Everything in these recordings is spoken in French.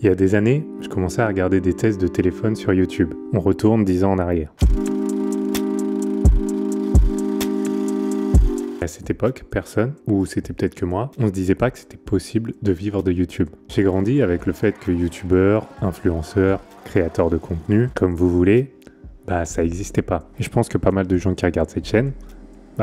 Il y a des années, je commençais à regarder des tests de téléphone sur YouTube. On retourne 10 ans en arrière. À cette époque, personne, ou c'était peut-être que moi, on se disait pas que c'était possible de vivre de YouTube. J'ai grandi avec le fait que youtubeurs, influenceurs, créateurs de contenu, comme vous voulez, ça n'existait pas. Et je pense que pas mal de gens qui regardent cette chaîne,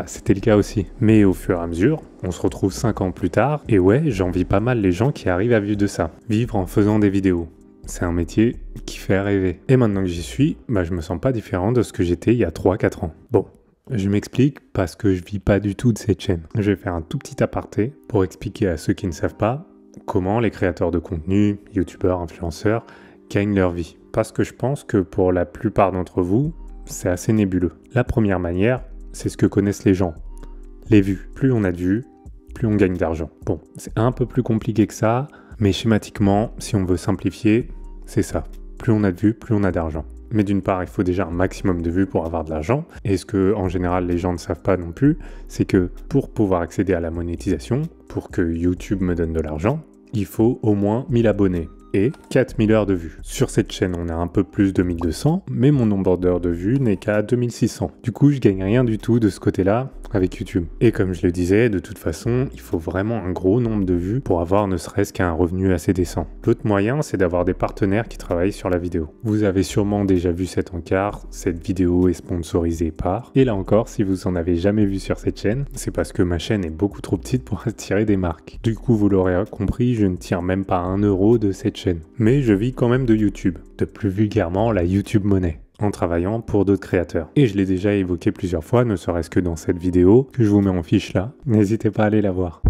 c'était le cas aussi. Mais au fur et à mesure, on se retrouve 5 ans plus tard, et ouais, j'envie pas mal les gens qui arrivent à vivre de ça. Vivre en faisant des vidéos. C'est un métier qui fait rêver. Et maintenant que j'y suis, je me sens pas différent de ce que j'étais il y a 3-4 ans. Bon. Je m'explique parce que je vis pas du tout de cette chaîne. Je vais faire un tout petit aparté pour expliquer à ceux qui ne savent pas comment les créateurs de contenu, youtubeurs, influenceurs, gagnent leur vie. Parce que je pense que pour la plupart d'entre vous, c'est assez nébuleux. La première manière, c'est ce que connaissent les gens. Les vues. Plus on a de vues, plus on gagne d'argent. Bon, c'est un peu plus compliqué que ça, mais schématiquement, si on veut simplifier, c'est ça. Plus on a de vues, plus on a d'argent. Mais d'une part, il faut déjà un maximum de vues pour avoir de l'argent. Et ce que, en général, les gens ne savent pas non plus, c'est que pour pouvoir accéder à la monétisation, pour que YouTube me donne de l'argent, il faut au moins 1000 abonnés et 4000 heures de vues. Sur cette chaîne, on a un peu plus de 1200, mais mon nombre d'heures de vues n'est qu'à 2600. Du coup, je gagne rien du tout de ce côté-là avec YouTube. Et comme je le disais, de toute façon, il faut vraiment un gros nombre de vues pour avoir ne serait-ce qu'un revenu assez décent. L'autre moyen, c'est d'avoir des partenaires qui travaillent sur la vidéo. Vous avez sûrement déjà vu cet encart, cette vidéo est sponsorisée par... Et là encore, si vous en avez jamais vu sur cette chaîne, c'est parce que ma chaîne est beaucoup trop petite pour attirer des marques. Du coup, vous l'aurez compris, je ne tire même pas 1 euro de cette chaîne. Mais je vis quand même de YouTube, de plus vulgairement la YouTube monnaie, en travaillant pour d'autres créateurs. Et je l'ai déjà évoqué plusieurs fois, ne serait-ce que dans cette vidéo, que je vous mets en fiche là. N'hésitez pas à aller la voir.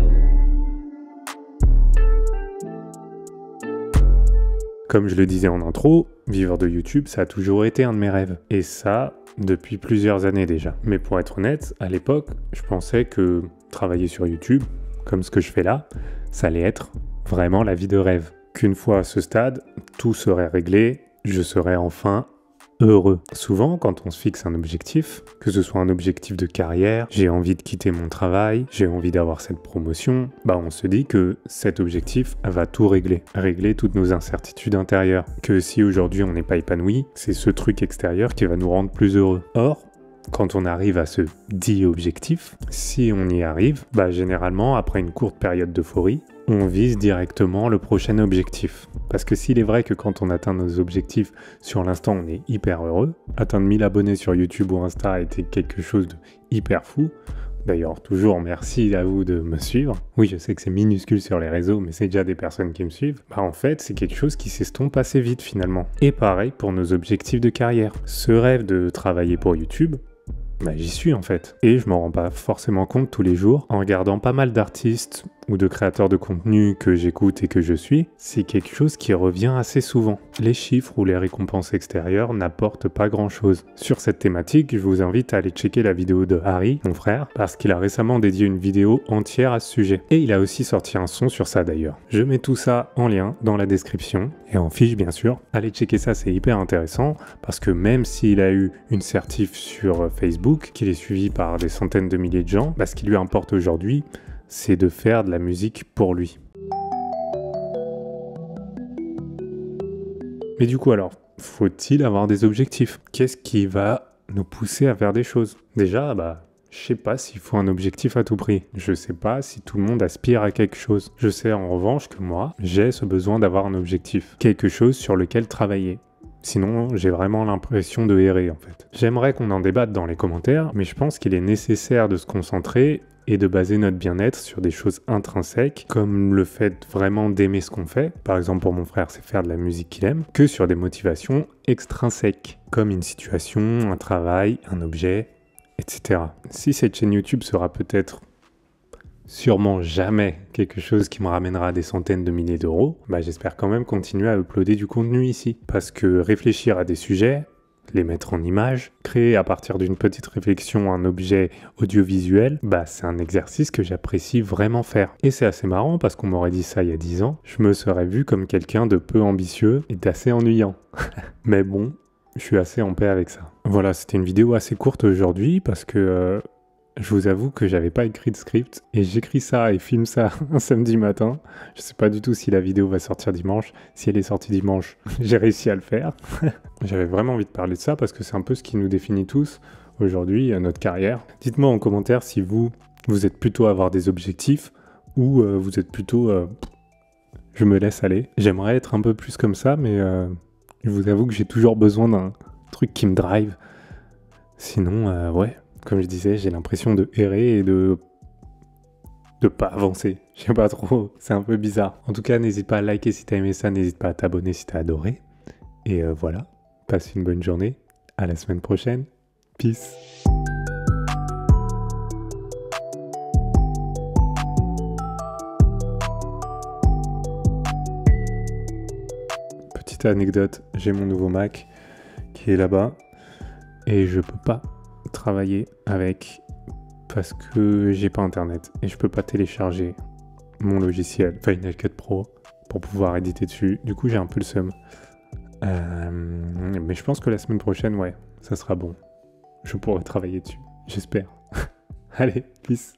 Comme je le disais en intro, vivre de YouTube, ça a toujours été un de mes rêves. Et ça, depuis plusieurs années déjà. Mais pour être honnête, à l'époque, je pensais que travailler sur YouTube, comme ce que je fais là, ça allait être vraiment la vie de rêve. Qu'une fois à ce stade, tout serait réglé, je serais enfin heureux. Souvent, quand on se fixe un objectif, que ce soit un objectif de carrière, j'ai envie de quitter mon travail, j'ai envie d'avoir cette promotion, on se dit que cet objectif va tout régler. Régler toutes nos incertitudes intérieures. Que si aujourd'hui on n'est pas épanoui, c'est ce truc extérieur qui va nous rendre plus heureux. Or, quand on arrive à ce dit objectif, si on y arrive, généralement, après une courte période d'euphorie, on vise directement le prochain objectif. Parce que s'il est vrai que quand on atteint nos objectifs, sur l'instant on est hyper heureux, atteindre 1000 abonnés sur YouTube ou Insta a été quelque chose de hyper fou. D'ailleurs, toujours merci à vous de me suivre. Oui, je sais que c'est minuscule sur les réseaux, mais c'est déjà des personnes qui me suivent. En fait, c'est quelque chose qui s'estompe assez vite finalement. Et pareil pour nos objectifs de carrière. Ce rêve de travailler pour YouTube, j'y suis en fait. Et je m'en rends pas forcément compte tous les jours. En regardant pas mal d'artistes ou de créateurs de contenu que j'écoute et que je suis, c'est quelque chose qui revient assez souvent. Les chiffres ou les récompenses extérieures n'apportent pas grand chose. Sur cette thématique, je vous invite à aller checker la vidéo de Harry, mon frère, parce qu'il a récemment dédié une vidéo entière à ce sujet. Et il a aussi sorti un son sur ça d'ailleurs. Je mets tout ça en lien dans la description et en fiche bien sûr. Allez checker ça, c'est hyper intéressant parce que même s'il a eu une certif sur Facebook, qu'il est suivi par des centaines de milliers de gens, ce qui lui importe aujourd'hui, c'est de faire de la musique pour lui. Mais du coup alors, faut-il avoir des objectifs? Qu'est-ce qui va nous pousser à faire des choses? Déjà, je sais pas s'il faut un objectif à tout prix. Je sais pas si tout le monde aspire à quelque chose. Je sais en revanche que moi, j'ai ce besoin d'avoir un objectif. Quelque chose sur lequel travailler. Sinon, j'ai vraiment l'impression de errer en fait. J'aimerais qu'on en débatte dans les commentaires, mais je pense qu'il est nécessaire de se concentrer et de baser notre bien-être sur des choses intrinsèques, comme le fait vraiment d'aimer ce qu'on fait, par exemple pour mon frère c'est faire de la musique qu'il aime, que sur des motivations extrinsèques, comme une situation, un travail, un objet, etc. Si cette chaîne YouTube sera peut-être sûrement jamais quelque chose qui me ramènera des centaines de milliers d'euros, j'espère quand même continuer à uploader du contenu ici, parce que réfléchir à des sujets, les mettre en image, créer à partir d'une petite réflexion un objet audiovisuel, c'est un exercice que j'apprécie vraiment faire. Et c'est assez marrant parce qu'on m'aurait dit ça il y a 10 ans, je me serais vu comme quelqu'un de peu ambitieux et d'assez ennuyant. Mais bon, je suis assez en paix avec ça. Voilà, c'était une vidéo assez courte aujourd'hui parce que Je vous avoue que j'avais pas écrit de script et j'écris ça et filme ça un samedi matin. Je sais pas du tout si la vidéo va sortir dimanche. Si elle est sortie dimanche, j'ai réussi à le faire. J'avais vraiment envie de parler de ça parce que c'est un peu ce qui nous définit tous aujourd'hui, notre carrière. Dites-moi en commentaire si vous êtes plutôt à avoir des objectifs ou vous êtes plutôt je me laisse aller. J'aimerais être un peu plus comme ça, mais je vous avoue que j'ai toujours besoin d'un truc qui me drive. Sinon, ouais. Comme je disais, j'ai l'impression de errer et de pas avancer. Je sais pas trop, c'est un peu bizarre. En tout cas, n'hésite pas à liker si t'as aimé ça, n'hésite pas à t'abonner si t'as adoré. Et voilà, passe une bonne journée. À la semaine prochaine. Peace. Petite anecdote, j'ai mon nouveau Mac qui est là-bas et je peux pas travailler avec parce que j'ai pas internet et je peux pas télécharger mon logiciel Final Cut Pro pour pouvoir éditer dessus. Du coup, j'ai un peu le seum. Mais je pense que la semaine prochaine, ouais, ça sera bon. Je pourrai travailler dessus. J'espère. Allez, peace.